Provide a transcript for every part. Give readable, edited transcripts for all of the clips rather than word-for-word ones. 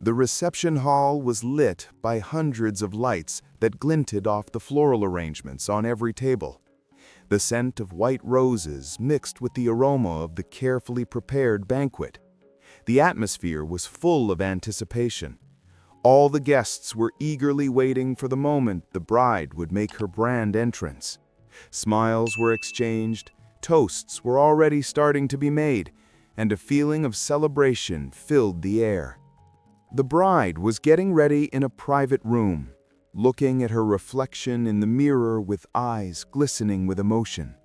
The reception hall was lit by hundreds of lights that glinted off the floral arrangements on every table. The scent of white roses mixed with the aroma of the carefully prepared banquet. The atmosphere was full of anticipation. All the guests were eagerly waiting for the moment the bride would make her grand entrance. Smiles were exchanged, toasts were already starting to be made, and a feeling of celebration filled the air. The bride was getting ready in a private room, looking at her reflection in the mirror with eyes glistening with emotion.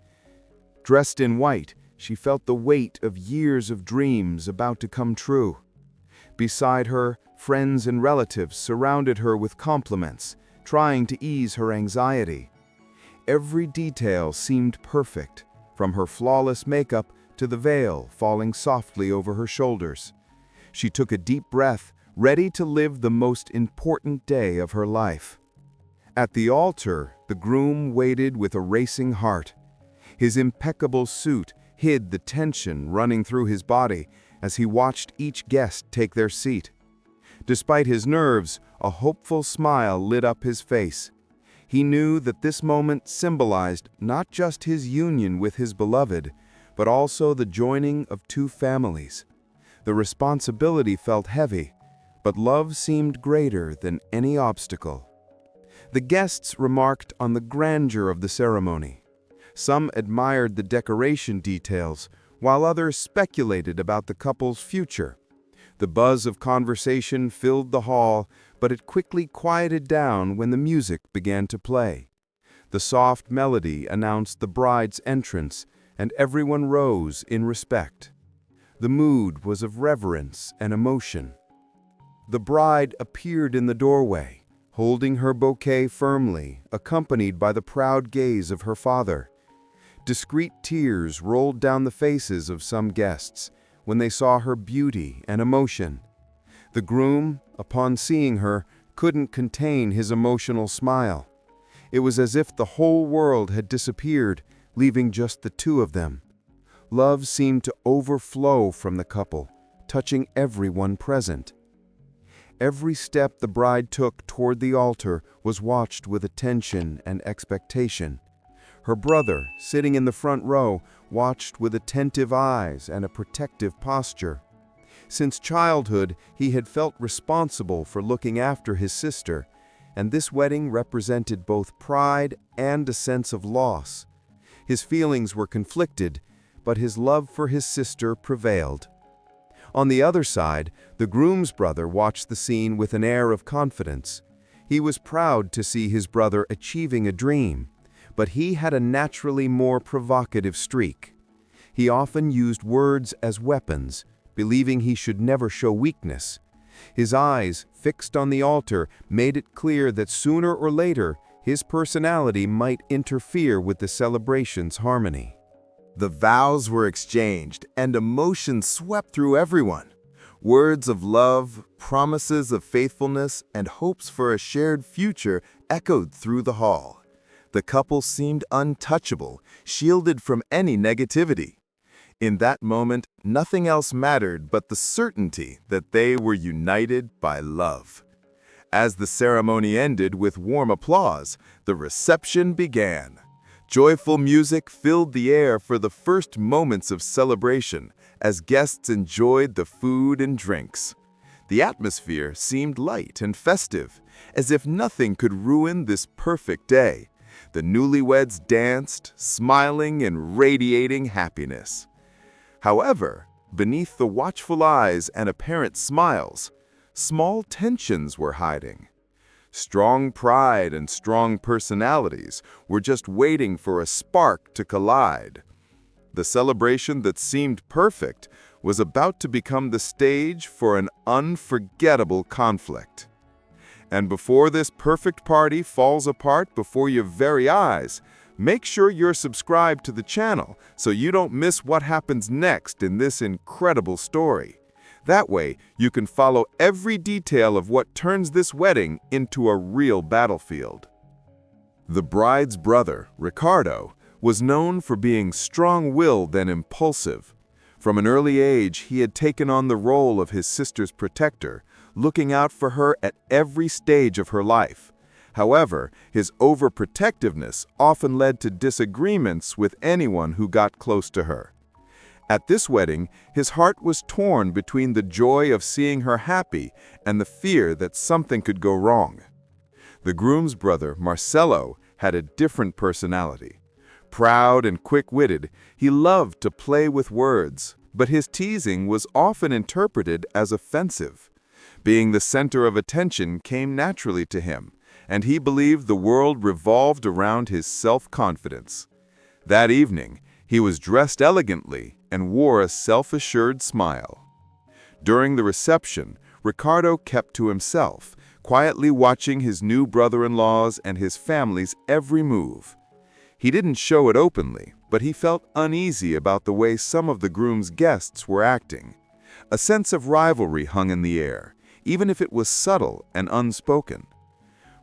Dressed in white, she felt the weight of years of dreams about to come true. Beside her, friends and relatives surrounded her with compliments, trying to ease her anxiety. Every detail seemed perfect, from her flawless makeup to the veil falling softly over her shoulders. She took a deep breath, ready to live the most important day of her life. At the altar, the groom waited with a racing heart. His impeccable suit hid the tension running through his body as he watched each guest take their seat. Despite his nerves, a hopeful smile lit up his face. He knew that this moment symbolized not just his union with his beloved, but also the joining of two families. The responsibility felt heavy, but love seemed greater than any obstacle. The guests remarked on the grandeur of the ceremony. Some admired the decoration details, while others speculated about the couple's future. The buzz of conversation filled the hall, but it quickly quieted down when the music began to play. The soft melody announced the bride's entrance, and everyone rose in respect. The mood was of reverence and emotion. The bride appeared in the doorway, holding her bouquet firmly, accompanied by the proud gaze of her father. Discreet tears rolled down the faces of some guests when they saw her beauty and emotion. The groom, upon seeing her, couldn't contain his emotional smile. It was as if the whole world had disappeared, leaving just the two of them. Love seemed to overflow from the couple, touching everyone present. Every step the bride took toward the altar was watched with attention and expectation. Her brother, sitting in the front row, watched with attentive eyes and a protective posture. Since childhood, he had felt responsible for looking after his sister, and this wedding represented both pride and a sense of loss. His feelings were conflicted, but his love for his sister prevailed. On the other side, the groom's brother watched the scene with an air of confidence. He was proud to see his brother achieving a dream, but he had a naturally more provocative streak. He often used words as weapons, believing he should never show weakness. His eyes, fixed on the altar, made it clear that sooner or later his personality might interfere with the celebration's harmony. The vows were exchanged, and emotion swept through everyone. Words of love, promises of faithfulness, and hopes for a shared future echoed through the hall. The couple seemed untouchable, shielded from any negativity. In that moment, nothing else mattered but the certainty that they were united by love. As the ceremony ended with warm applause, the reception began. Joyful music filled the air for the first moments of celebration as guests enjoyed the food and drinks. The atmosphere seemed light and festive, as if nothing could ruin this perfect day. The newlyweds danced, smiling and radiating happiness. However, beneath the watchful eyes and apparent smiles, small tensions were hiding. Strong pride and strong personalities were just waiting for a spark to collide. The celebration that seemed perfect was about to become the stage for an unforgettable conflict. And before this perfect party falls apart before your very eyes, make sure you're subscribed to the channel so you don't miss what happens next in this incredible story. That way, you can follow every detail of what turns this wedding into a real battlefield. The bride's brother, Ricardo, was known for being strong-willed and impulsive. From an early age, he had taken on the role of his sister's protector, looking out for her at every stage of her life. However, his overprotectiveness often led to disagreements with anyone who got close to her. At this wedding, his heart was torn between the joy of seeing her happy and the fear that something could go wrong. The groom's brother, Marcello, had a different personality. Proud and quick-witted, he loved to play with words, but his teasing was often interpreted as offensive. Being the center of attention came naturally to him, and he believed the world revolved around his self-confidence. That evening, he was dressed elegantly and wore a self-assured smile. During the reception, Ricardo kept to himself, quietly watching his new brother-in-law's and his family's every move. He didn't show it openly, but he felt uneasy about the way some of the groom's guests were acting. A sense of rivalry hung in the air, even if it was subtle and unspoken.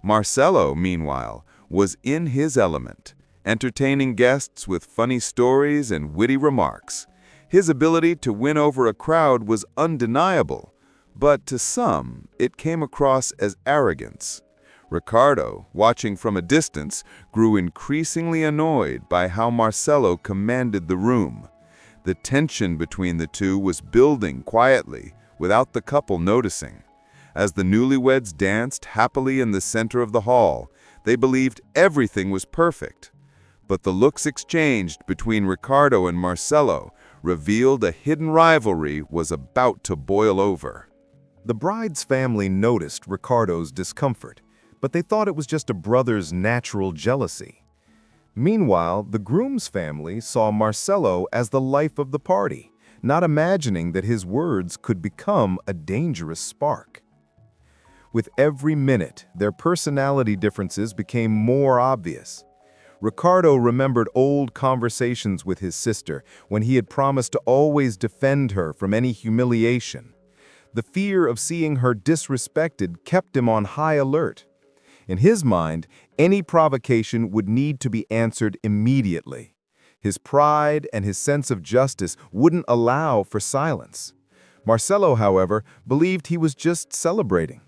Marcello, meanwhile, was in his element, entertaining guests with funny stories and witty remarks. His ability to win over a crowd was undeniable, but to some, it came across as arrogance. Ricardo, watching from a distance, grew increasingly annoyed by how Marcello commanded the room. The tension between the two was building quietly, without the couple noticing. As the newlyweds danced happily in the center of the hall, they believed everything was perfect. But the looks exchanged between Ricardo and Marcello revealed a hidden rivalry was about to boil over. The bride's family noticed Ricardo's discomfort, but they thought it was just a brother's natural jealousy. Meanwhile, the groom's family saw Marcello as the life of the party, not imagining that his words could become a dangerous spark. With every minute, their personality differences became more obvious. Ricardo remembered old conversations with his sister when he had promised to always defend her from any humiliation. The fear of seeing her disrespected kept him on high alert. In his mind, any provocation would need to be answered immediately. His pride and his sense of justice wouldn't allow for silence. Marcello, however, believed he was just celebrating.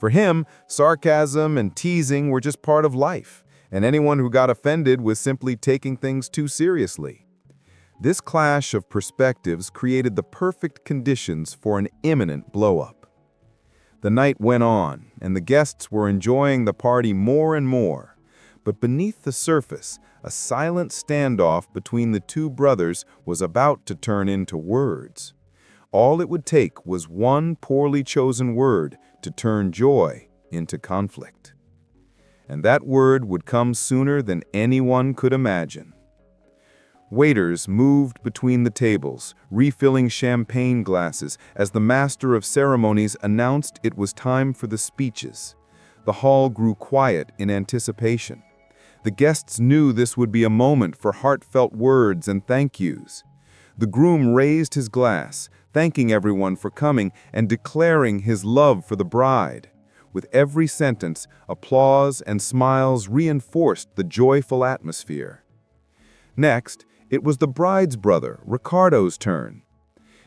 For him, sarcasm and teasing were just part of life, and anyone who got offended was simply taking things too seriously. This clash of perspectives created the perfect conditions for an imminent blow-up. The night went on, and the guests were enjoying the party more and more. But beneath the surface, a silent standoff between the two brothers was about to turn into words. All it would take was one poorly chosen word to turn joy into conflict. And that word would come sooner than anyone could imagine. Waiters moved between the tables, refilling champagne glasses as the master of ceremonies announced it was time for the speeches. The hall grew quiet in anticipation. The guests knew this would be a moment for heartfelt words and thank yous. The groom raised his glass, thanking everyone for coming and declaring his love for the bride. With every sentence, applause and smiles reinforced the joyful atmosphere. Next, it was the bride's brother, Ricardo's turn.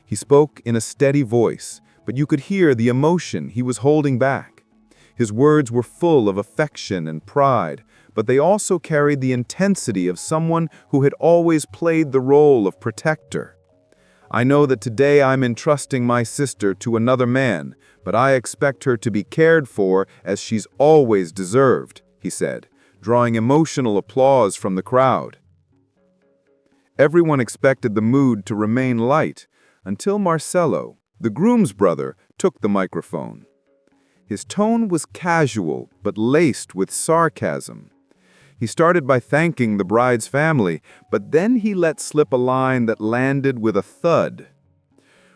He spoke in a steady voice, but you could hear the emotion he was holding back. His words were full of affection and pride, but they also carried the intensity of someone who had always played the role of protector. I know that today I'm entrusting my sister to another man, but I expect her to be cared for as she's always deserved, he said, drawing emotional applause from the crowd. Everyone expected the mood to remain light until Marcello, the groom's brother, took the microphone. His tone was casual but laced with sarcasm. He started by thanking the bride's family, but then he let slip a line that landed with a thud.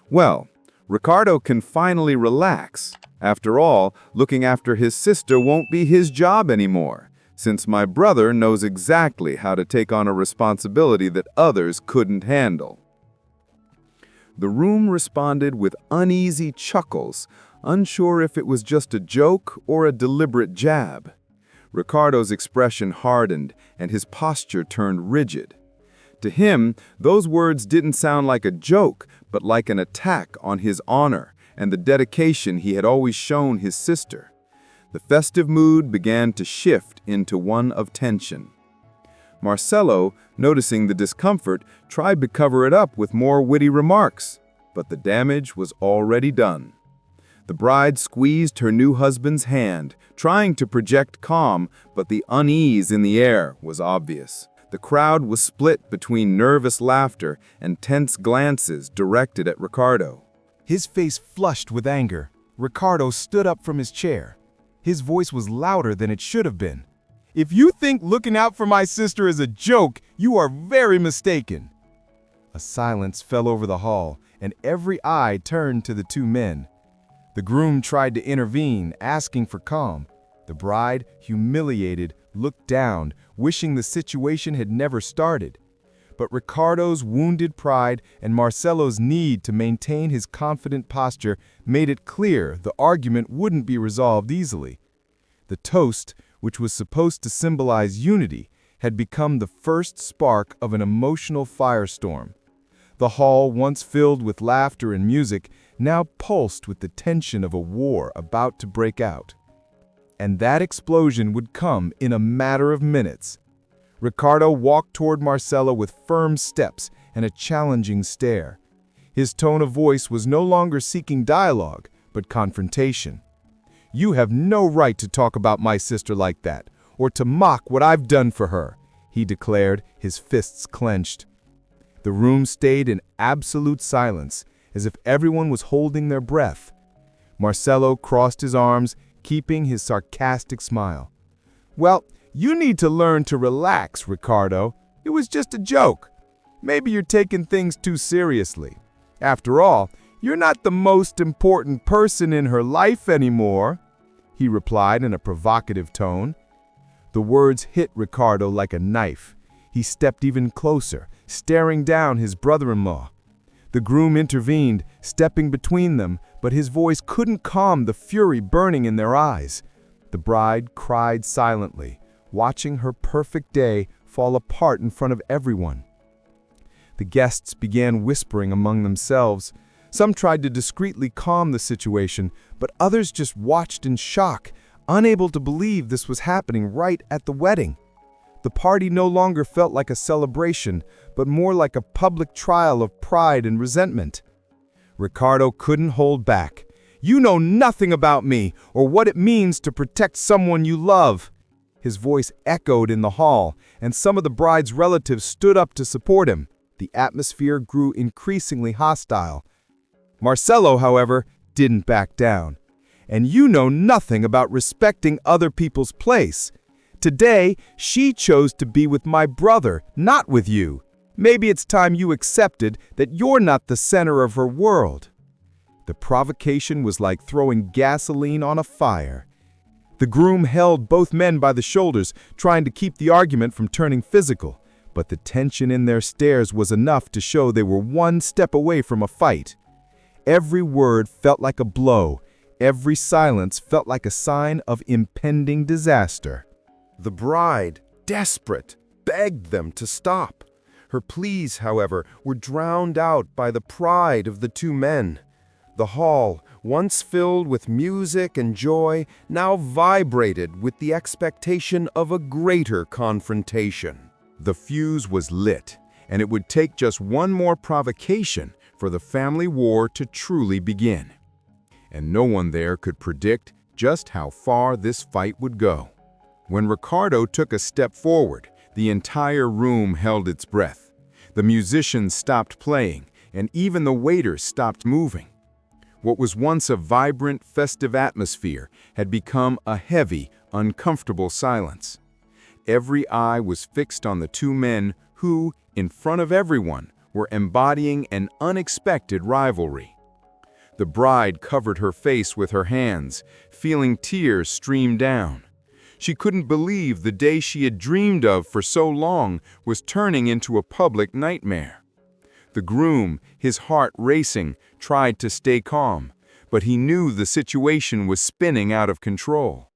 Well, Ricardo can finally relax. After all, looking after his sister won't be his job anymore, since my brother knows exactly how to take on a responsibility that others couldn't handle. The room responded with uneasy chuckles, unsure if it was just a joke or a deliberate jab. Ricardo's expression hardened, and his posture turned rigid. To him, those words didn't sound like a joke, but like an attack on his honor, and the dedication he had always shown his sister. The festive mood began to shift into one of tension. Marcelo, noticing the discomfort, tried to cover it up with more witty remarks, but the damage was already done. The bride squeezed her new husband's hand, trying to project calm, but the unease in the air was obvious. The crowd was split between nervous laughter and tense glances directed at Ricardo. His face flushed with anger. Ricardo stood up from his chair. His voice was louder than it should have been. "If you think looking out for my sister is a joke, you are very mistaken." A silence fell over the hall, and every eye turned to the two men. The groom tried to intervene, asking for calm. The bride, humiliated, looked down, wishing the situation had never started. But Ricardo's wounded pride and Marcelo's need to maintain his confident posture made it clear the argument wouldn't be resolved easily. The toast, which was supposed to symbolize unity, had become the first spark of an emotional firestorm. The hall, once filled with laughter and music, now pulsed with the tension of a war about to break out. And that explosion would come in a matter of minutes. Ricardo walked toward Marcelo with firm steps and a challenging stare. His tone of voice was no longer seeking dialogue, but confrontation. "You have no right to talk about my sister like that, or to mock what I've done for her," he declared, his fists clenched. The room stayed in absolute silence, as if everyone was holding their breath. Marcelo crossed his arms, keeping his sarcastic smile. "Well, you need to learn to relax, Ricardo. It was just a joke. Maybe you're taking things too seriously. After all, you're not the most important person in her life anymore," he replied in a provocative tone. The words hit Ricardo like a knife. He stepped even closer, staring down his brother-in-law. The groom intervened, stepping between them, but his voice couldn't calm the fury burning in their eyes. The bride cried silently, watching her perfect day fall apart in front of everyone. The guests began whispering among themselves. Some tried to discreetly calm the situation, but others just watched in shock, unable to believe this was happening right at the wedding. The party no longer felt like a celebration, but more like a public trial of pride and resentment. Ricardo couldn't hold back. "You know nothing about me or what it means to protect someone you love." His voice echoed in the hall, and some of the bride's relatives stood up to support him. The atmosphere grew increasingly hostile. Marcelo, however, didn't back down. "And you know nothing about respecting other people's place. Today, she chose to be with my brother, not with you. Maybe it's time you accepted that you're not the center of her world." The provocation was like throwing gasoline on a fire. The groom held both men by the shoulders, trying to keep the argument from turning physical, but the tension in their stares was enough to show they were one step away from a fight. Every word felt like a blow. Every silence felt like a sign of impending disaster. The bride, desperate, begged them to stop. Her pleas, however, were drowned out by the pride of the two men. The hall, once filled with music and joy, now vibrated with the expectation of a greater confrontation. The fuse was lit, and it would take just one more provocation for the family war to truly begin. And no one there could predict just how far this fight would go. When Ricardo took a step forward, the entire room held its breath. The musicians stopped playing, and even the waiters stopped moving. What was once a vibrant, festive atmosphere had become a heavy, uncomfortable silence. Every eye was fixed on the two men who, in front of everyone, were embodying an unexpected rivalry. The bride covered her face with her hands, feeling tears stream down. She couldn't believe the day she had dreamed of for so long was turning into a public nightmare. The groom, his heart racing, tried to stay calm, but he knew the situation was spinning out of control.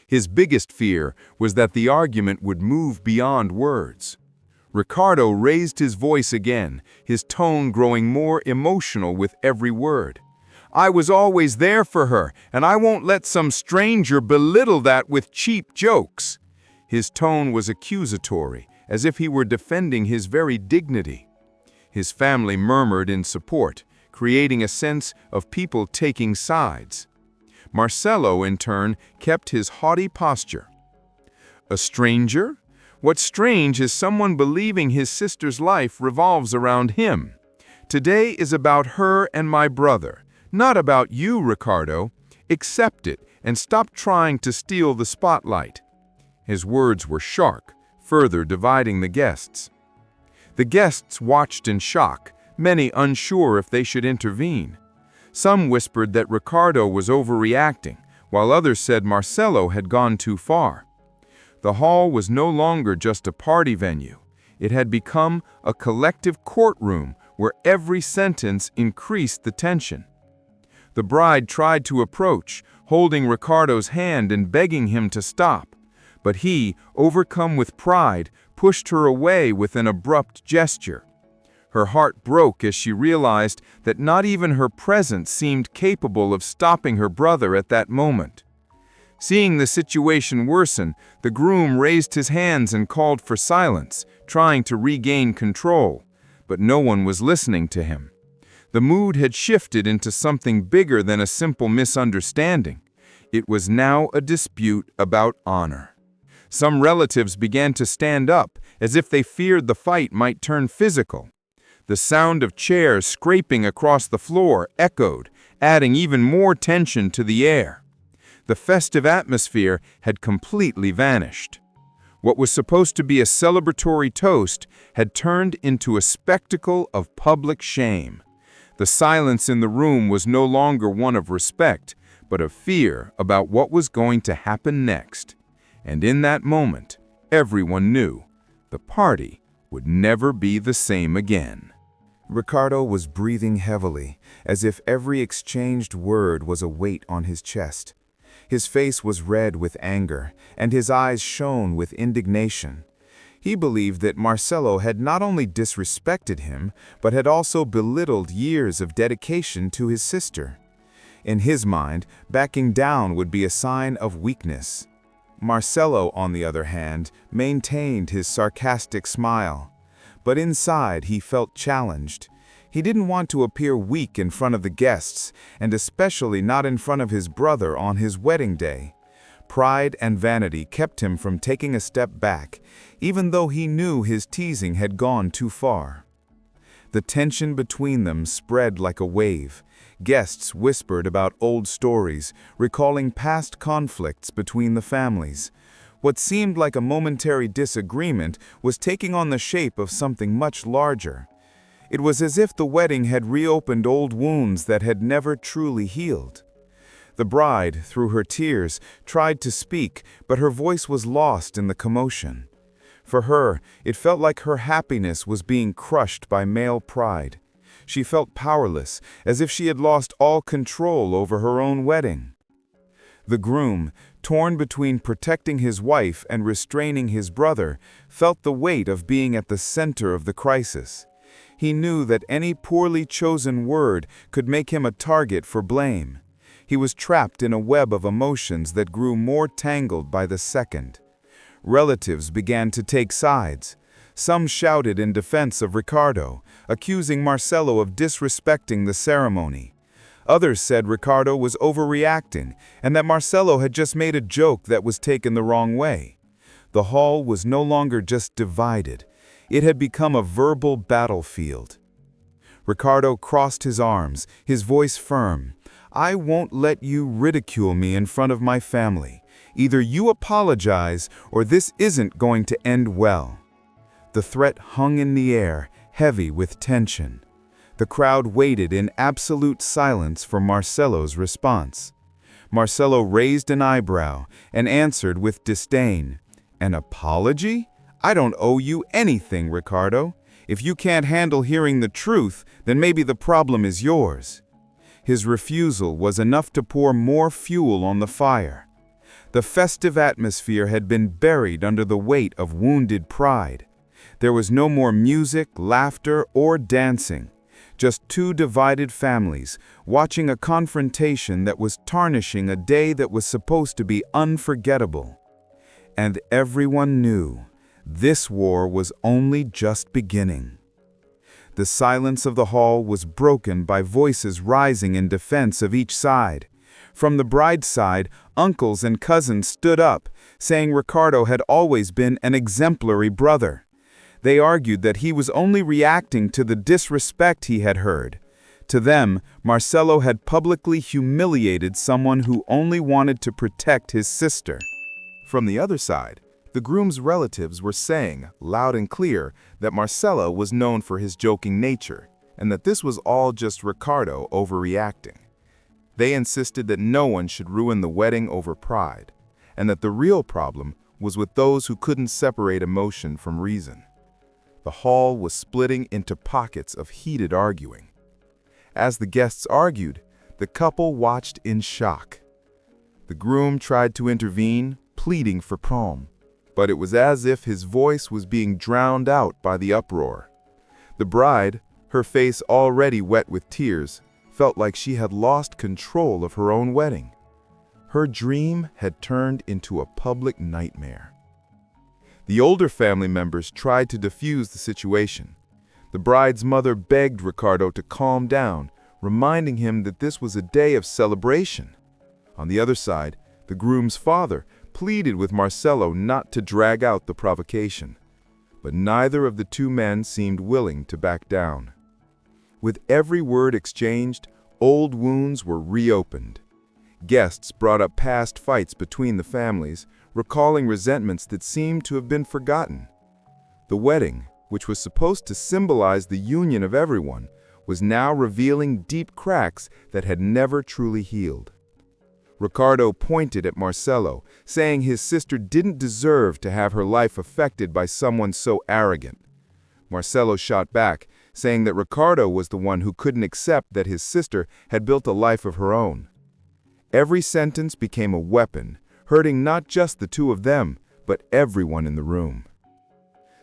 His biggest fear was that the argument would move beyond words. Ricardo raised his voice again, his tone growing more emotional with every word. I was always there for her, and I won't let some stranger belittle that with cheap jokes." His tone was accusatory, as if he were defending his very dignity. His family murmured in support, creating a sense of people taking sides. Marcelo, in turn, kept his haughty posture. A stranger? What's strange is someone believing his sister's life revolves around him. Today is about her and my brother, not about you, Ricardo. Accept it and stop trying to steal the spotlight. His words were sharp, further dividing the guests. The guests watched in shock, many unsure if they should intervene. Some whispered that Ricardo was overreacting, while others said Marcelo had gone too far. The hall was no longer just a party venue. It had become a collective courtroom where every sentence increased the tension. The bride tried to approach, holding Ricardo's hand and begging him to stop, but he, overcome with pride, pushed her away with an abrupt gesture. Her heart broke as she realized that not even her presence seemed capable of stopping her brother at that moment. Seeing the situation worsen, the groom raised his hands and called for silence, trying to regain control, but no one was listening to him. The mood had shifted into something bigger than a simple misunderstanding. It was now a dispute about honor. Some relatives began to stand up, as if they feared the fight might turn physical. The sound of chairs scraping across the floor echoed, adding even more tension to the air. The festive atmosphere had completely vanished. What was supposed to be a celebratory toast had turned into a spectacle of public shame. The silence in the room was no longer one of respect, but of fear about what was going to happen next. And in that moment, everyone knew the party would never be the same again. Ricardo was breathing heavily, as if every exchanged word was a weight on his chest. His face was red with anger, and his eyes shone with indignation. He believed that Marcelo had not only disrespected him, but had also belittled years of dedication to his sister. In his mind, backing down would be a sign of weakness. Marcelo, on the other hand, maintained his sarcastic smile. But inside he felt challenged. He didn't want to appear weak in front of the guests, and especially not in front of his brother on his wedding day. Pride and vanity kept him from taking a step back, even though he knew his teasing had gone too far. The tension between them spread like a wave. Guests whispered about old stories, recalling past conflicts between the families. What seemed like a momentary disagreement was taking on the shape of something much larger. It was as if the wedding had reopened old wounds that had never truly healed. The bride, through her tears, tried to speak, but her voice was lost in the commotion. For her, it felt like her happiness was being crushed by male pride. She felt powerless, as if she had lost all control over her own wedding. The groom, torn between protecting his wife and restraining his brother, felt the weight of being at the center of the crisis. He knew that any poorly chosen word could make him a target for blame. He was trapped in a web of emotions that grew more tangled by the second. Relatives began to take sides. Some shouted in defense of Ricardo, accusing Marcelo of disrespecting the ceremony. Others said Ricardo was overreacting and that Marcelo had just made a joke that was taken the wrong way. The hall was no longer just divided. It had become a verbal battlefield. Ricardo crossed his arms, his voice firm. "I won't let you ridicule me in front of my family. Either you apologize or this isn't going to end well." The threat hung in the air, heavy with tension. The crowd waited in absolute silence for Marcelo's response. Marcelo raised an eyebrow and answered with disdain. "An apology? I don't owe you anything, Ricardo. If you can't handle hearing the truth, then maybe the problem is yours." His refusal was enough to pour more fuel on the fire. The festive atmosphere had been buried under the weight of wounded pride. There was no more music, laughter, or dancing. Just two divided families, watching a confrontation that was tarnishing a day that was supposed to be unforgettable. And everyone knew this war was only just beginning. The silence of the hall was broken by voices rising in defense of each side. From the bride's side, uncles and cousins stood up, saying Ricardo had always been an exemplary brother. They argued that he was only reacting to the disrespect he had heard. To them, Marcelo had publicly humiliated someone who only wanted to protect his sister. From the other side, the groom's relatives were saying, loud and clear, that Marcelo was known for his joking nature, and that this was all just Ricardo overreacting. They insisted that no one should ruin the wedding over pride, and that the real problem was with those who couldn't separate emotion from reason. The hall was splitting into pockets of heated arguing. As the guests argued, the couple watched in shock. The groom tried to intervene, pleading for calm, but it was as if his voice was being drowned out by the uproar. The bride, her face already wet with tears, felt like she had lost control of her own wedding. Her dream had turned into a public nightmare. The older family members tried to defuse the situation. The bride's mother begged Ricardo to calm down, reminding him that this was a day of celebration. On the other side, the groom's father pleaded with Marcelo not to drag out the provocation. But neither of the two men seemed willing to back down. With every word exchanged, old wounds were reopened. Guests brought up past fights between the families, recalling resentments that seemed to have been forgotten. The wedding, which was supposed to symbolize the union of everyone, was now revealing deep cracks that had never truly healed. Ricardo pointed at Marcelo, saying his sister didn't deserve to have her life affected by someone so arrogant. Marcelo shot back, saying that Ricardo was the one who couldn't accept that his sister had built a life of her own. Every sentence became a weapon, hurting not just the two of them, but everyone in the room.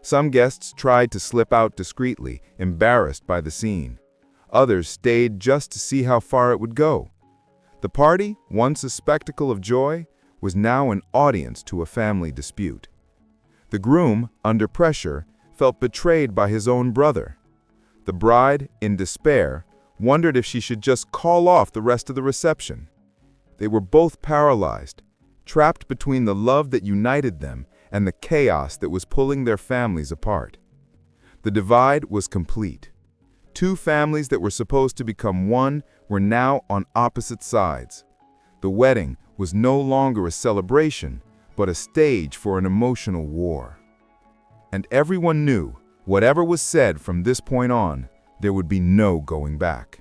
Some guests tried to slip out discreetly, embarrassed by the scene. Others stayed just to see how far it would go. The party, once a spectacle of joy, was now an audience to a family dispute. The groom, under pressure, felt betrayed by his own brother. The bride, in despair, wondered if she should just call off the rest of the reception. They were both paralyzed, trapped between the love that united them and the chaos that was pulling their families apart. The divide was complete. Two families that were supposed to become one were now on opposite sides. The wedding was no longer a celebration, but a stage for an emotional war. And everyone knew, whatever was said from this point on, there would be no going back.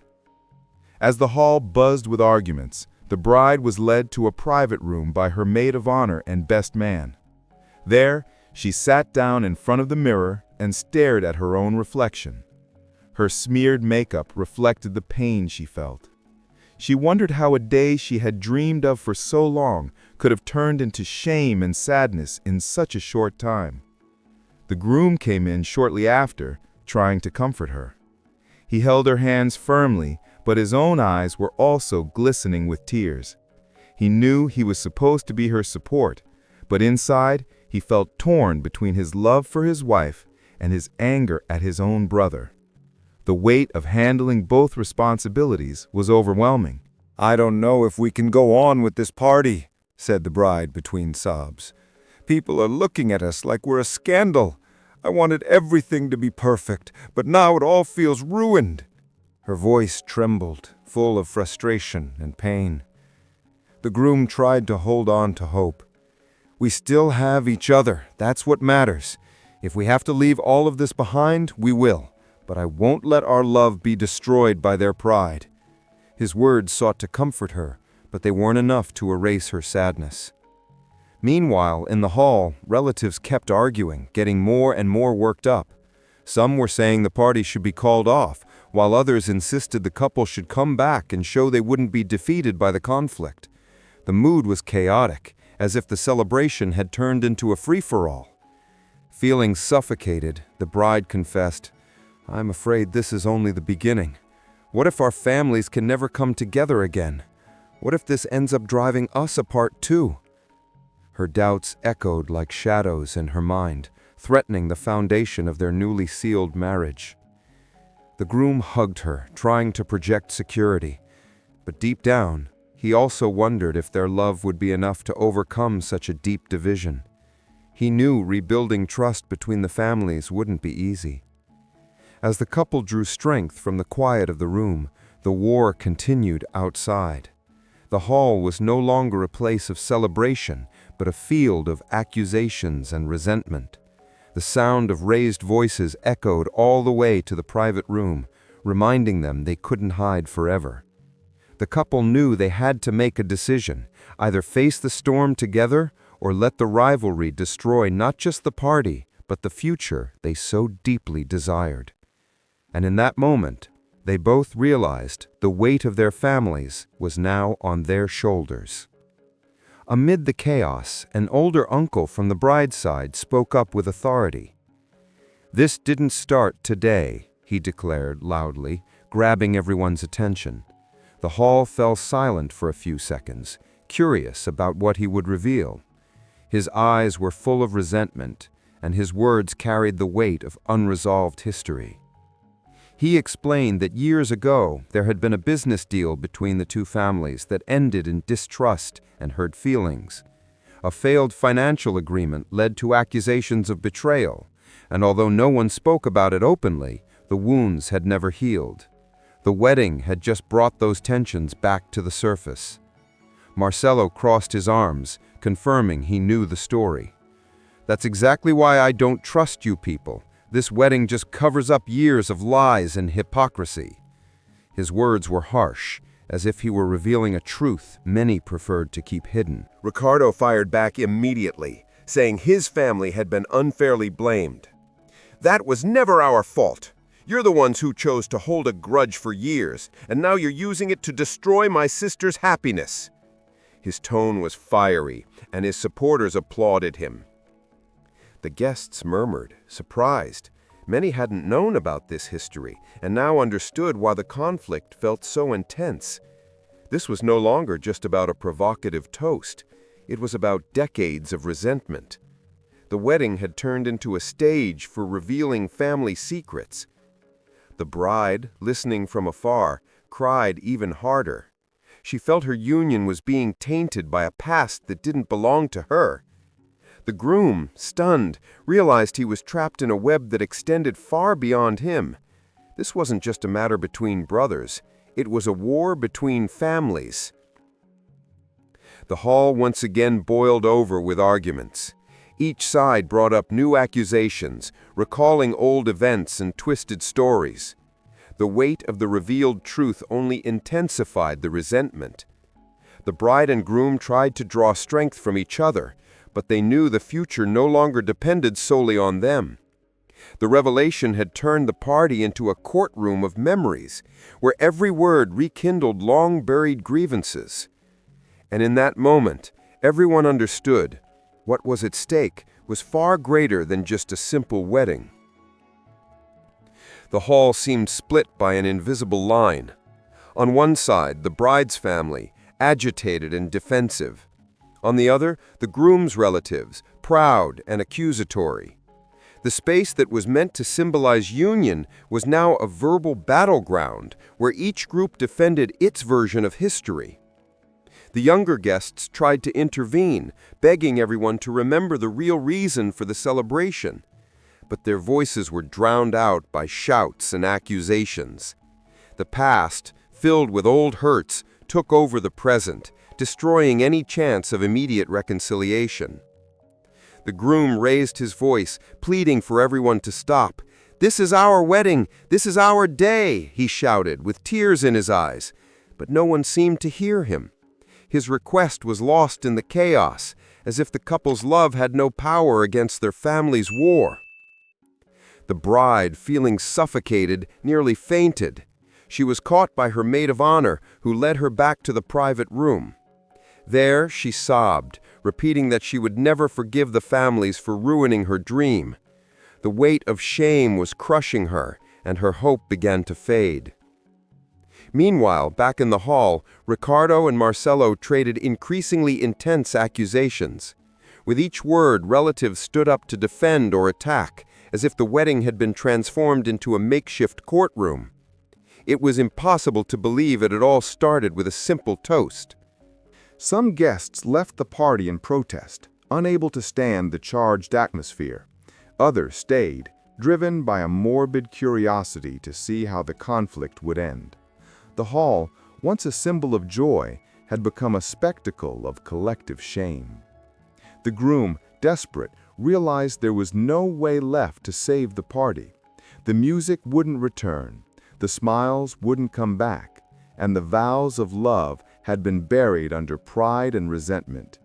As the hall buzzed with arguments, the bride was led to a private room by her maid of honor and best man. There, she sat down in front of the mirror and stared at her own reflection. Her smeared makeup reflected the pain she felt. She wondered how a day she had dreamed of for so long could have turned into shame and sadness in such a short time. The groom came in shortly after, trying to comfort her. He held her hands firmly, but his own eyes were also glistening with tears. He knew he was supposed to be her support, but inside he felt torn between his love for his wife and his anger at his own brother. The weight of handling both responsibilities was overwhelming. "I don't know if we can go on with this party," said the bride between sobs. "People are looking at us like we're a scandal. I wanted everything to be perfect, but now it all feels ruined." Her voice trembled, full of frustration and pain. The groom tried to hold on to hope. "We still have each other, that's what matters. If we have to leave all of this behind, we will. But I won't let our love be destroyed by their pride." His words sought to comfort her, but they weren't enough to erase her sadness. Meanwhile, in the hall, relatives kept arguing, getting more and more worked up. Some were saying the party should be called off, while others insisted the couple should come back and show they wouldn't be defeated by the conflict. The mood was chaotic, as if the celebration had turned into a free-for-all. Feeling suffocated, the bride confessed, I'm afraid this is only the beginning. What if our families can never come together again? What if this ends up driving us apart too? Her doubts echoed like shadows in her mind, threatening the foundation of their newly sealed marriage. The groom hugged her, trying to project security. But deep down, he also wondered if their love would be enough to overcome such a deep division. He knew rebuilding trust between the families wouldn't be easy. As the couple drew strength from the quiet of the room, the war continued outside. The hall was no longer a place of celebration, but a field of accusations and resentment. The sound of raised voices echoed all the way to the private room, reminding them they couldn't hide forever. The couple knew they had to make a decision, either face the storm together or let the rivalry destroy not just the party, but the future they so deeply desired. And in that moment, they both realized the weight of their families was now on their shoulders. Amid the chaos, an older uncle from the bride's side spoke up with authority. "This didn't start today," he declared loudly, grabbing everyone's attention. The hall fell silent for a few seconds, curious about what he would reveal. His eyes were full of resentment, and his words carried the weight of unresolved history. He explained that years ago there had been a business deal between the two families that ended in distrust and hurt feelings. A failed financial agreement led to accusations of betrayal, and although no one spoke about it openly, the wounds had never healed. The wedding had just brought those tensions back to the surface. Marcelo crossed his arms, confirming he knew the story. "That's exactly why I don't trust you people. This wedding just covers up years of lies and hypocrisy." His words were harsh, as if he were revealing a truth many preferred to keep hidden. Ricardo fired back immediately, saying his family had been unfairly blamed. "That was never our fault. You're the ones who chose to hold a grudge for years, and now you're using it to destroy my sister's happiness." His tone was fiery, and his supporters applauded him. The guests murmured, surprised. Many hadn't known about this history, and now understood why the conflict felt so intense. This was no longer just about a provocative toast. It was about decades of resentment. The wedding had turned into a stage for revealing family secrets. The bride, listening from afar, cried even harder. She felt her union was being tainted by a past that didn't belong to her. The groom, stunned, realized he was trapped in a web that extended far beyond him. This wasn't just a matter between brothers. It was a war between families. The hall once again boiled over with arguments. Each side brought up new accusations, recalling old events and twisted stories. The weight of the revealed truth only intensified the resentment. The bride and groom tried to draw strength from each other, but they knew the future no longer depended solely on them. The revelation had turned the party into a courtroom of memories, where every word rekindled long-buried grievances. And in that moment, everyone understood what was at stake was far greater than just a simple wedding. The hall seemed split by an invisible line. On one side, the bride's family, agitated and defensive. On the other, the groom's relatives, proud and accusatory. The space that was meant to symbolize union was now a verbal battleground where each group defended its version of history. The younger guests tried to intervene, begging everyone to remember the real reason for the celebration. But their voices were drowned out by shouts and accusations. The past, filled with old hurts, took over the present, destroying any chance of immediate reconciliation. The groom raised his voice, pleading for everyone to stop. "This is our wedding! This is our day!" he shouted, with tears in his eyes. But no one seemed to hear him. His request was lost in the chaos, as if the couple's love had no power against their family's war. The bride, feeling suffocated, nearly fainted. She was caught by her maid of honor, who led her back to the private room. There she sobbed, repeating that she would never forgive the families for ruining her dream. The weight of shame was crushing her, and her hope began to fade. Meanwhile, back in the hall, Ricardo and Marcelo traded increasingly intense accusations. With each word, relatives stood up to defend or attack, as if the wedding had been transformed into a makeshift courtroom. It was impossible to believe it had all started with a simple toast. Some guests left the party in protest, unable to stand the charged atmosphere. Others stayed, driven by a morbid curiosity to see how the conflict would end. The hall, once a symbol of joy, had become a spectacle of collective shame. The groom, desperate, realized there was no way left to save the party. The music wouldn't return, the smiles wouldn't come back, and the vows of love had been buried under pride and resentment.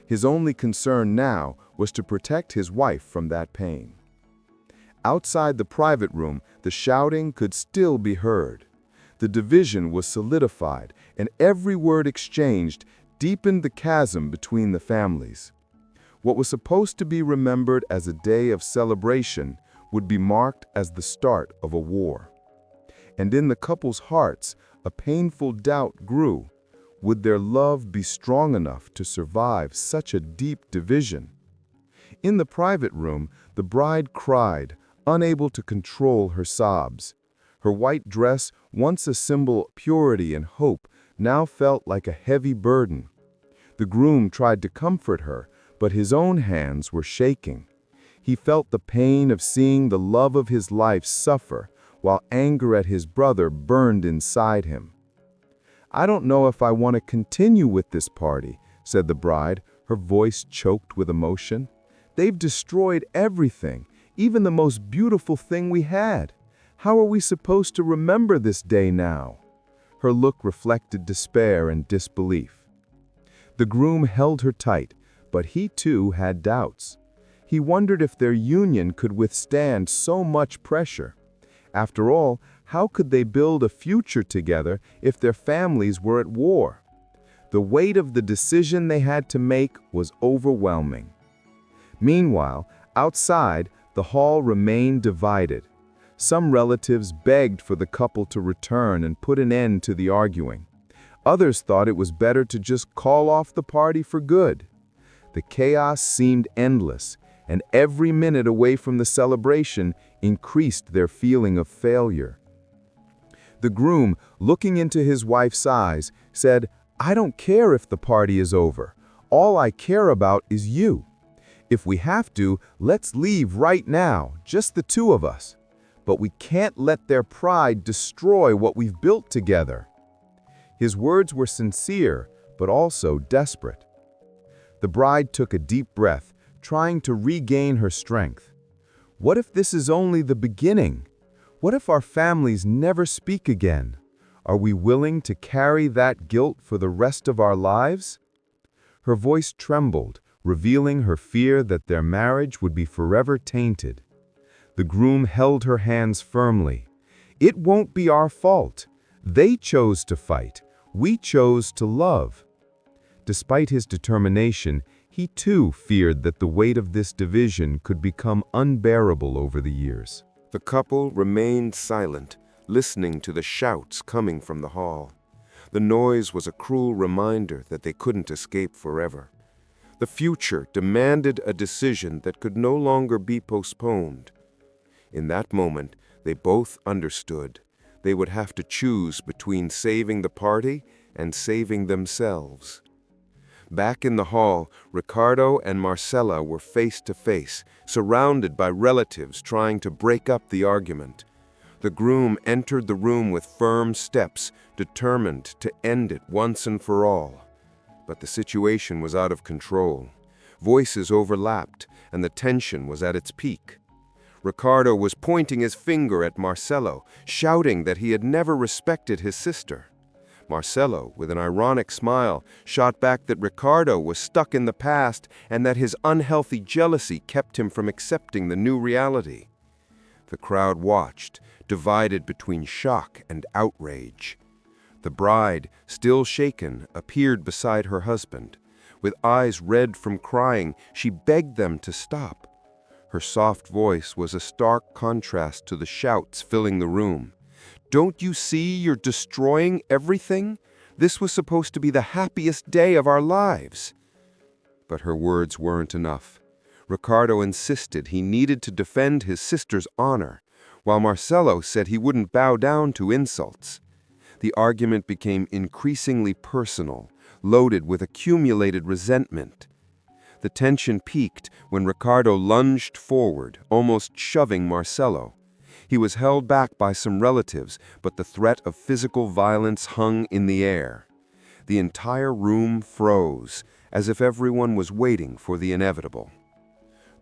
His only concern now was to protect his wife from that pain. Outside the private room, the shouting could still be heard. The division was solidified, and every word exchanged deepened the chasm between the families. What was supposed to be remembered as a day of celebration would be marked as the start of a war. And in the couple's hearts, a painful doubt grew. Would their love be strong enough to survive such a deep division? In the private room, the bride cried, unable to control her sobs. Her white dress, once a symbol of purity and hope, now felt like a heavy burden. The groom tried to comfort her, but his own hands were shaking. He felt the pain of seeing the love of his life suffer, while anger at his brother burned inside him. "I don't know if I want to continue with this party," said the bride, her voice choked with emotion. "They've destroyed everything, even the most beautiful thing we had. How are we supposed to remember this day now?" Her look reflected despair and disbelief. The groom held her tight, but he too had doubts. He wondered if their union could withstand so much pressure. After all, how could they build a future together if their families were at war? The weight of the decision they had to make was overwhelming. Meanwhile, outside, the hall remained divided. Some relatives begged for the couple to return and put an end to the arguing. Others thought it was better to just call off the party for good. The chaos seemed endless, and every minute away from the celebration increased their feeling of failure. The groom, looking into his wife's eyes, said, "I don't care if the party is over. All I care about is you. If we have to, let's leave right now, just the two of us. But we can't let their pride destroy what we've built together." His words were sincere, but also desperate. The bride took a deep breath, trying to regain her strength. What if this is only the beginning? What if our families never speak again? Are we willing to carry that guilt for the rest of our lives? Her voice trembled, revealing her fear that their marriage would be forever tainted. The groom held her hands firmly. "It won't be our fault. They chose to fight. We chose to love." Despite his determination, he too feared that the weight of this division could become unbearable over the years. The couple remained silent, listening to the shouts coming from the hall. The noise was a cruel reminder that they couldn't escape forever. The future demanded a decision that could no longer be postponed. In that moment, they both understood. They would have to choose between saving the party and saving themselves. Back in the hall, Ricardo and Marcela were face to face, surrounded by relatives trying to break up the argument. The groom entered the room with firm steps, determined to end it once and for all. But the situation was out of control. Voices overlapped, and the tension was at its peak. Ricardo was pointing his finger at Marcelo, shouting that he had never respected his sister. Marcelo, with an ironic smile, shot back that Ricardo was stuck in the past and that his unhealthy jealousy kept him from accepting the new reality. The crowd watched, divided between shock and outrage. The bride, still shaken, appeared beside her husband. With eyes red from crying, she begged them to stop. Her soft voice was a stark contrast to the shouts filling the room. "Don't you see you're destroying everything? This was supposed to be the happiest day of our lives." But her words weren't enough. Ricardo insisted he needed to defend his sister's honor, while Marcelo said he wouldn't bow down to insults. The argument became increasingly personal, loaded with accumulated resentment. The tension peaked when Ricardo lunged forward, almost shoving Marcelo. He was held back by some relatives, but the threat of physical violence hung in the air. The entire room froze, as if everyone was waiting for the inevitable.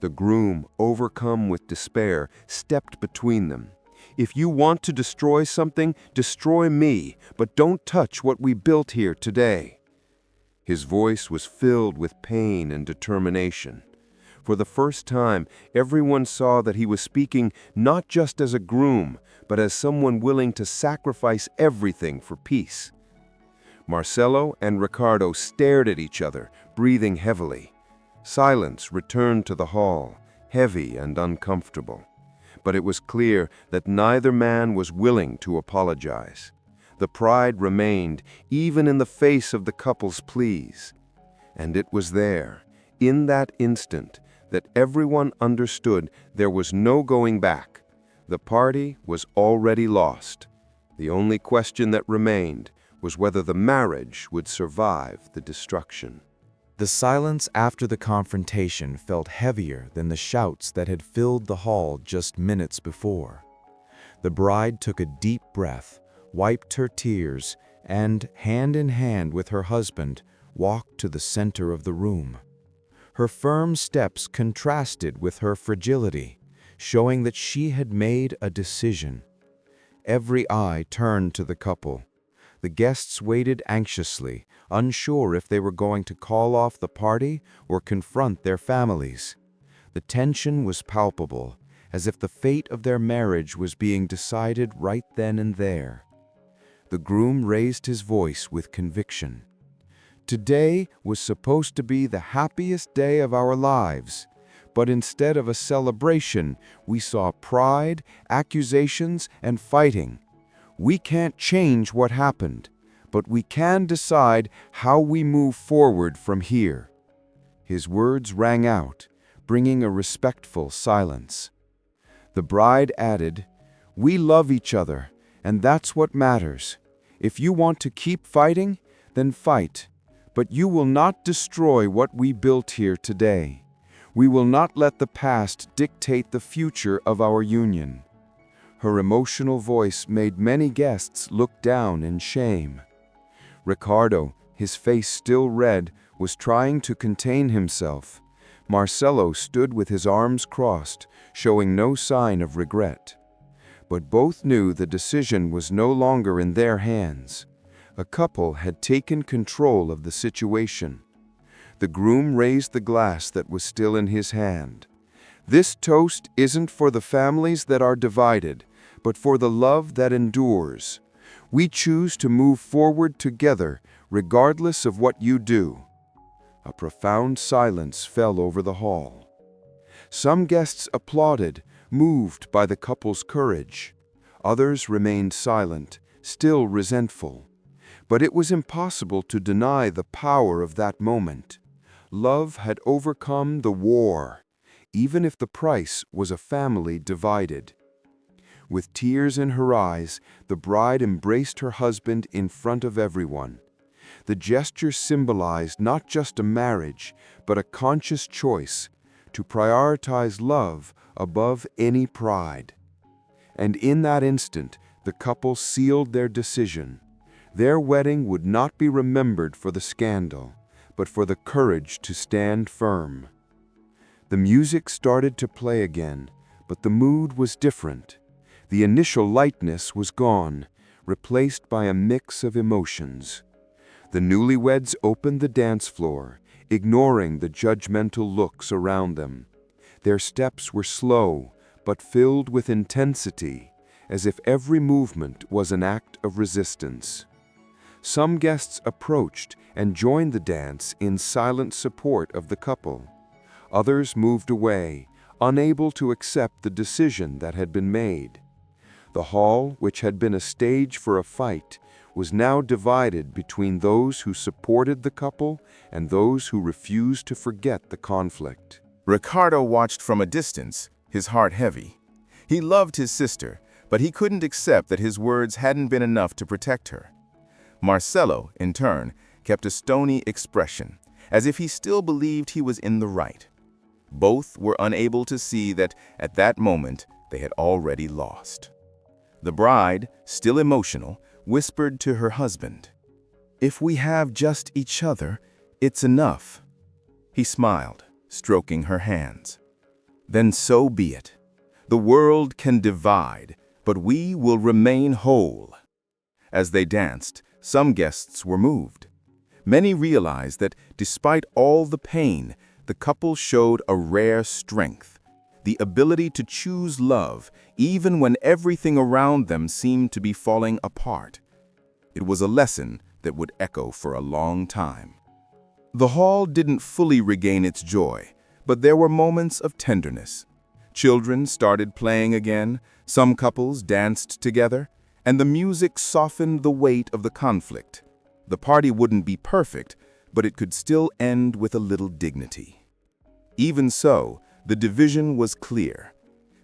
The groom, overcome with despair, stepped between them. "If you want to destroy something, destroy me, but don't touch what we built here today." His voice was filled with pain and determination. For the first time, everyone saw that he was speaking not just as a groom, but as someone willing to sacrifice everything for peace. Marcelo and Ricardo stared at each other, breathing heavily. Silence returned to the hall, heavy and uncomfortable. But it was clear that neither man was willing to apologize. The pride remained, even in the face of the couple's pleas. And it was there, in that instant, that everyone understood there was no going back. The party was already lost. The only question that remained was whether the marriage would survive the destruction. The silence after the confrontation felt heavier than the shouts that had filled the hall just minutes before. The bride took a deep breath, wiped her tears, and, hand in hand with her husband, walked to the center of the room. Her firm steps contrasted with her fragility, showing that she had made a decision. Every eye turned to the couple. The guests waited anxiously, unsure if they were going to call off the party or confront their families. The tension was palpable, as if the fate of their marriage was being decided right then and there. The groom raised his voice with conviction. "Today was supposed to be the happiest day of our lives, but instead of a celebration, we saw pride, accusations, and fighting. We can't change what happened, but we can decide how we move forward from here." His words rang out, bringing a respectful silence. The bride added, "We love each other, and that's what matters. If you want to keep fighting, then fight. But you will not destroy what we built here today. We will not let the past dictate the future of our union." Her emotional voice made many guests look down in shame. Ricardo, his face still red, was trying to contain himself. Marcelo stood with his arms crossed, showing no sign of regret. But both knew the decision was no longer in their hands. A couple had taken control of the situation. The groom raised the glass that was still in his hand. "This toast isn't for the families that are divided, but for the love that endures. We choose to move forward together, regardless of what you do." A profound silence fell over the hall. Some guests applauded, moved by the couple's courage. Others remained silent, still resentful. But it was impossible to deny the power of that moment. Love had overcome the war, even if the price was a family divided. With tears in her eyes, the bride embraced her husband in front of everyone. The gesture symbolized not just a marriage, but a conscious choice to prioritize love above any pride. And in that instant, the couple sealed their decision. Their wedding would not be remembered for the scandal, but for the courage to stand firm. The music started to play again, but the mood was different. The initial lightness was gone, replaced by a mix of emotions. The newlyweds opened the dance floor, ignoring the judgmental looks around them. Their steps were slow, but filled with intensity, as if every movement was an act of resistance. Some guests approached and joined the dance in silent support of the couple. Others moved away, unable to accept the decision that had been made. The hall, which had been a stage for a fight, was now divided between those who supported the couple and those who refused to forget the conflict. Ricardo watched from a distance, his heart heavy. He loved his sister, but he couldn't accept that his words hadn't been enough to protect her. Marcelo, in turn, kept a stony expression, as if he still believed he was in the right. Both were unable to see that, at that moment, they had already lost. The bride, still emotional, whispered to her husband, "If we have just each other, it's enough." He smiled, stroking her hands. "Then so be it. The world can divide, but we will remain whole." As they danced, some guests were moved. Many realized that, despite all the pain, the couple showed a rare strength, the ability to choose love even when everything around them seemed to be falling apart. It was a lesson that would echo for a long time. The hall didn't fully regain its joy, but there were moments of tenderness. Children started playing again, some couples danced together, and the music softened the weight of the conflict. The party wouldn't be perfect, but it could still end with a little dignity. Even so, the division was clear.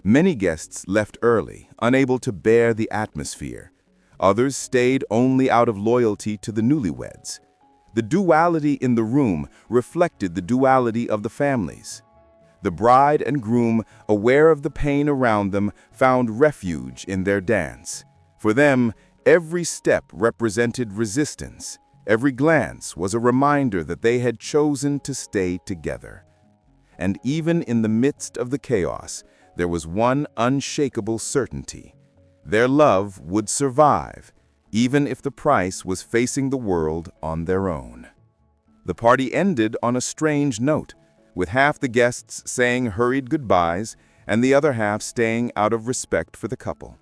Many guests left early, unable to bear the atmosphere. Others stayed only out of loyalty to the newlyweds. The duality in the room reflected the duality of the families. The bride and groom, aware of the pain around them, found refuge in their dance. For them, every step represented resistance. Every glance was a reminder that they had chosen to stay together. And even in the midst of the chaos, there was one unshakable certainty. Their love would survive, even if the price was facing the world on their own. The party ended on a strange note, with half the guests saying hurried goodbyes and the other half staying out of respect for the couple.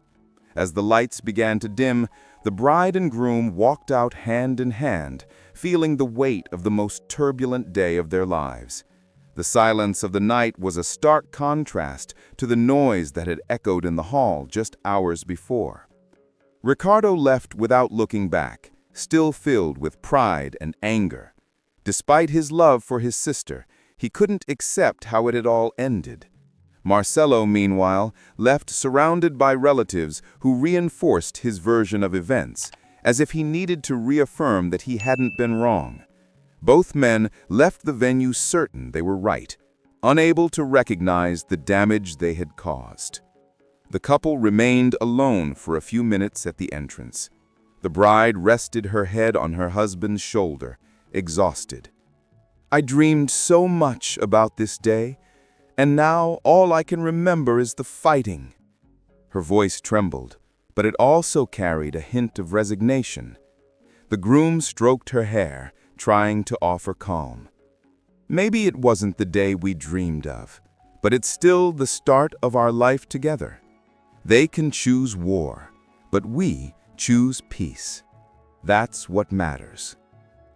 As the lights began to dim, the bride and groom walked out hand in hand, feeling the weight of the most turbulent day of their lives. The silence of the night was a stark contrast to the noise that had echoed in the hall just hours before. Ricardo left without looking back, still filled with pride and anger. Despite his love for his sister, he couldn't accept how it had all ended. Marcelo, meanwhile, left surrounded by relatives who reinforced his version of events, as if he needed to reaffirm that he hadn't been wrong. Both men left the venue certain they were right, unable to recognize the damage they had caused. The couple remained alone for a few minutes at the entrance. The bride rested her head on her husband's shoulder, exhausted. "I dreamed so much about this day, and now all I can remember is the fighting." Her voice trembled, but it also carried a hint of resignation. The groom stroked her hair, trying to offer calm. "Maybe it wasn't the day we dreamed of, but it's still the start of our life together. They can choose war, but we choose peace. That's what matters."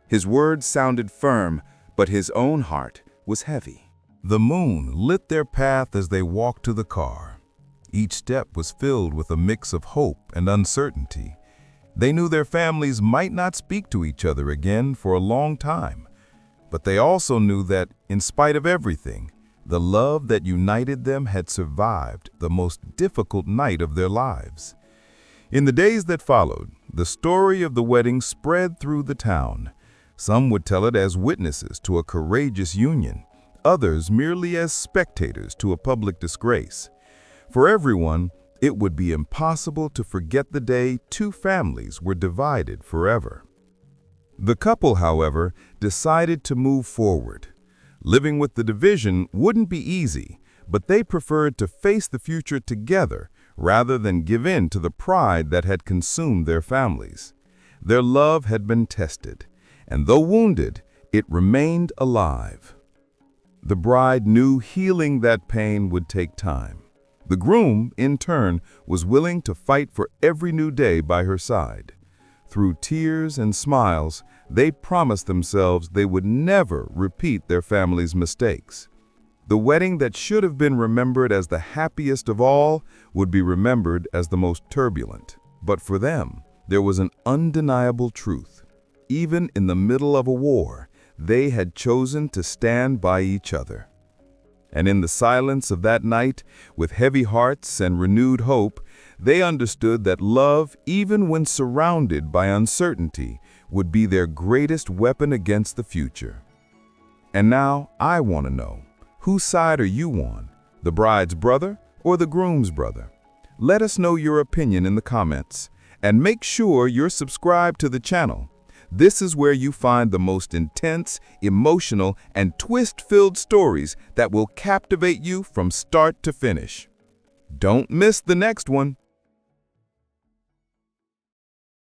His words sounded firm, but his own heart was heavy. The moon lit their path as they walked to the car. Each step was filled with a mix of hope and uncertainty. They knew their families might not speak to each other again for a long time, but they also knew that, in spite of everything, the love that united them had survived the most difficult night of their lives. In the days that followed, the story of the wedding spread through the town. Some would tell it as witnesses to a courageous union, others merely as spectators to a public disgrace. For everyone, it would be impossible to forget the day two families were divided forever. The couple, however, decided to move forward. Living with the division wouldn't be easy, but they preferred to face the future together rather than give in to the pride that had consumed their families. Their love had been tested, and though wounded, it remained alive. The bride knew healing that pain would take time. The groom, in turn, was willing to fight for every new day by her side. Through tears and smiles, they promised themselves they would never repeat their family's mistakes. The wedding that should have been remembered as the happiest of all would be remembered as the most turbulent. But for them, there was an undeniable truth. Even in the middle of a war, they had chosen to stand by each other. And in the silence of that night, with heavy hearts and renewed hope, they understood that love, even when surrounded by uncertainty, would be their greatest weapon against the future. And now, I want to know, whose side are you on? The bride's brother or the groom's brother? Let us know your opinion in the comments. And make sure you're subscribed to the channel. This is where you find the most intense, emotional, and twist-filled stories that will captivate you from start to finish. Don't miss the next one.